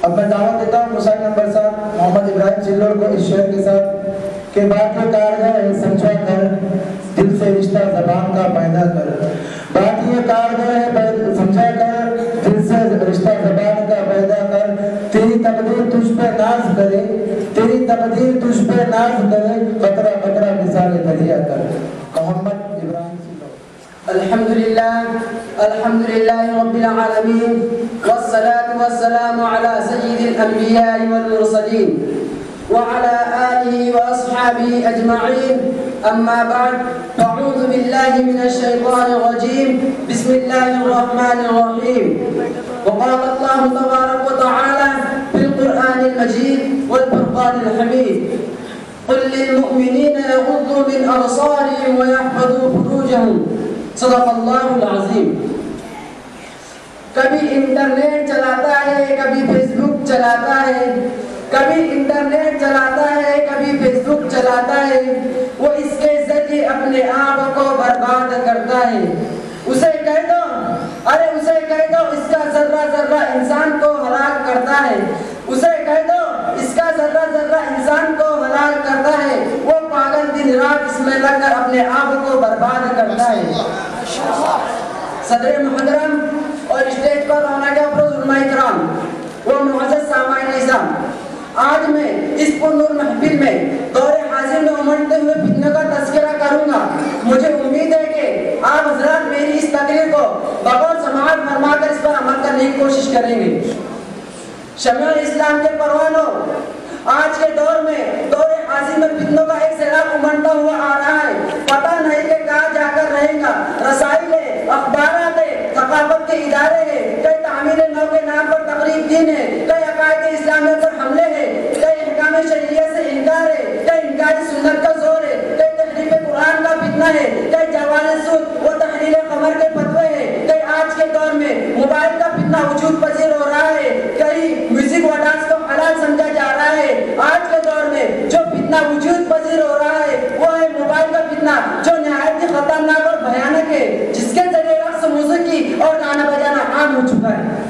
اب میں دعوت دیتا ہوں مسائل نمبر 7 محمد ابراہیم چلوڑ کو اس شعر کے ساتھ کہ بات یہ کارگر ہے سمجھا کر دل سے رشتہ زبان کا پیدا کر. بات یہ کارگر ہے سمجھا کر دل سے رشتہ زبان کا پیدا کر. تیری تقدیر تجھ پہ ناز کرے تیری تقدیر تجھ پہ ناز کرے قطرہ قطرہ مثال دریا کر. محمد ابراہیم الحمد لله رب العالمين والصلاة والسلام على سيد الأنبياء والمرسلين وعلى آله وأصحابه أجمعين. أما بعد فأعوذ بالله من الشيطان الرجيم. بسم الله الرحمن الرحيم. وقال الله تبارك وتعالى في القرآن المجيد والفرقان الحميد قل للمؤمنين يغضوا من أبصارهم ويحفظوا فروجهم صدق اللہ العظیم. کبھی انٹرنیٹ چلاتا ہے کبھی فیس بک چلاتا ہے کبھی انٹرنیٹ چلاتا ہے کبھی فیس بک چلاتا ہے. وہ اس کے ذریعے اپنے آپ کو برباد کرتا ہے. اسے کہہ دو اسے کہہ دو اس کا ذرہ ذرہ انسان کو ہلاک کرتا ہے. اسے کہہ دو اس کا ذرہ ذرہ انسان کو ہلاک کرتا ہے. وہ پاگل دن رات اس میں لگ کر اپنے آپ کو برباد کرتا ہے. صدر محترم اور اسٹیج پر رونق افروز علماء کرام وہ معزز سامعین نظام، آج میں اس پرنور محفل میں دور حاضر میں امڑتے ہوئے فتنوں کا تذکرہ کروں گا. مجھے امید ہے کہ آپ حضرات میری اس تقریر کو بغور سماعت فرما کر اس پر عمل کرنے کی کوشش کریں گے. شمع اسلام کے پروانوں، آج کے دور میں دور حاضر میں فتنوں کا ایک سیلاب امڑتا ہوا آ رہا ہے. پتہ نہیں کہ کہاں جا کر رہے گا. رسائل ہے، اخبارات ہے، ثقافت کے ادارے ہیں، کئی تعمیر نو کے نام پر تقریب دین ہے، کئی عقائد اسلامیہ پر حملے ہیں، کئی احکام شریعت سے انکار ہے، کئی انکار سنت کا زور ہے، کئی تحریف قرآن کا فتنہ ہے، کئی جواز سود و تحلیل قمر کے فتوے ہیں، کئی آج کے دور میں موبائل کا فتنہ وجود پذیر ہو رہا ہے، کئی میوزک و ڈانس کو حلال سمجھا جا رہا ہے. آج کے دور میں جو فتنہ وجود پذیر ہو رہا ہے وہ ہے موبائل کا فتنہ جو نہایت ہی خطرناک اور بھیانک ہے، جس کے ذریعے رقص موسیقی اور گانا بجانا عام ہو چکا ہے.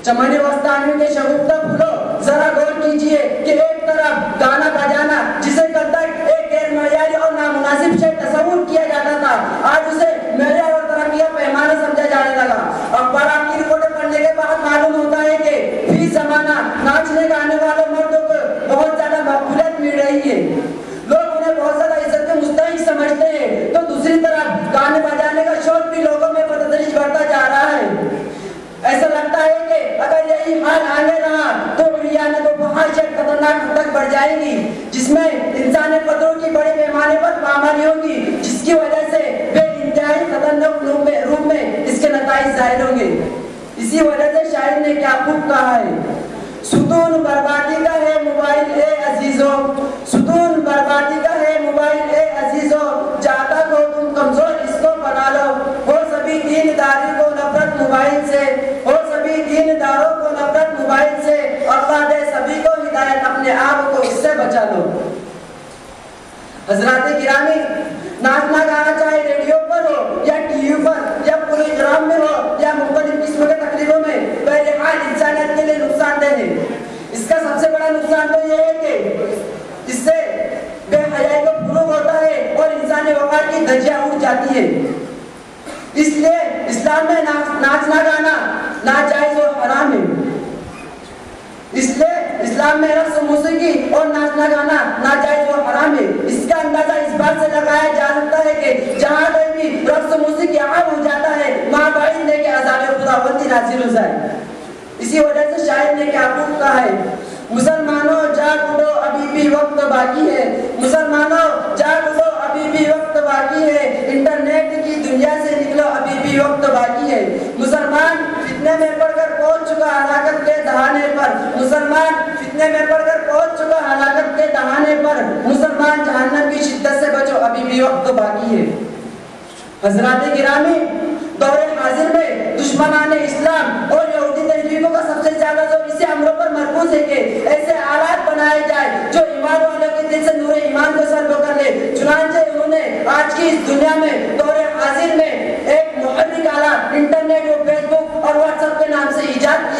چمن وسطانی کے شگفتہ پھولوں ذرا غور کیجئے کہ ایک طرف گانا بجانا جسے کل تک ایک غیر معیاری اور نامناسب شے تصور کیا جاتا تھا، آج اسے معیار اور ترقی کا پیمانہ سمجھا جانے لگا. اخبارات کی رپورٹیں پڑھنے کے بعد معلوم ہوتا ہے کہ فی زمانہ ناچنے گانے والے مردوں کو بہت زیادہ مقبولیت مل رہی ہے. لوگ انہیں بہت زیادہ عزت کے مستحق سمجھتے ہیں، تو دوسری طرف گانے بجانے کا شوق بھی لوگوں میں بتدریج بڑھتا جا رہا ہے. ایسا لگتا ہے کہ اگر یہی حال آگے رہا تو عریانت و فحاشیت خطرناک حد تک بڑھ جائے گی، جس میں انسانی قدروں کی بڑے پیمانے پر پامالی ہوگی، جس کی وجہ سے بے انتہائی خطرناک روپ میں اس کے نتائج ظاہر ہوں گے. اسی وجہ سے شاعر نے کیا خوب کہا ہے، ستون بربادی کا ہے موبائل اے عزیزو، ستون بربادی کا ہے موبائل اے عزیزو، چاہتا کو تم کمزور اس کو بنا لو. وہ سبھی دینداری کو نفرت موبائل سے، وہ سبھی دینداروں کو نفرت موبائل سے، اللہ دے سبھی کو ہدایت، اپنے آپ کو اس سے بچا لو. حضرات گرامی، ناچنا گانا چاہے ریڈیو پر ہو یا ٹی وی پر یا پروگرام میں ہو یا مختلف قسم کے تقریروں میں، بہرحال انسانیت کے لیے نقصان دہ ہے. اس کا سب سے بڑا نقصان تو یہ ہے کہ اس سے بے حیائی کو فروغ ہوتا ہے اور انسانی وقار کی دھجیاں اڑ جاتی ہے. اس لیے اسلام میں ناچنا گانا ناجائز اور حرام ہے. اس لیے اسلام میں رقص موسیقی اور ناچنا گانا ناجائز اور حرام ہے. اس کا اندازہ اس بات سے لگایا جا سکتا ہے کہ جہاں کہیں بھی رقص موسیقی عام ہو جاتا ہے وہاں بعید ہے کہ عذاب خداوندی نازل ہو جائے. اسی وجہ سے شاعر نے کیا خوب کہا ہے، مسلمانوں جاگ اٹھو ابھی بھی وقت باقی ہے، مسلمانوں جاگ اٹھو ابھی بھی وقت باقی ہے، انٹرنیٹ کی دنیا سے نکلو ابھی بھی وقت باقی ہے. مسلمان فتنے میں پڑ کر پہنچ چکا ہلاکت کے دہانے پر، مسلمان فتنے میں پڑ کر پہنچ چکا ہلاکت کے دہانے پر، مسلمان جہنم کی شدت سے بچو ابھی بھی وقت باقی ہے. حضرات گرامی، دور حاضر میں دشمنان اسلام اور یہودی تحریکوں کا سب سے زیادہ زور اسی امروں پر مرکوز ہے کہ ایسے آلات بنائے جائے جو ایمان والوں کے دل سے نور ایمان کو سلب کر لے. چنانچہ انہوں نے آج کی اس دنیا میں دور حاضر میں ایک محرک آلہ انٹرنیٹ اور فیس بک اور واٹس ایپ کے نام سے ایجاد کیا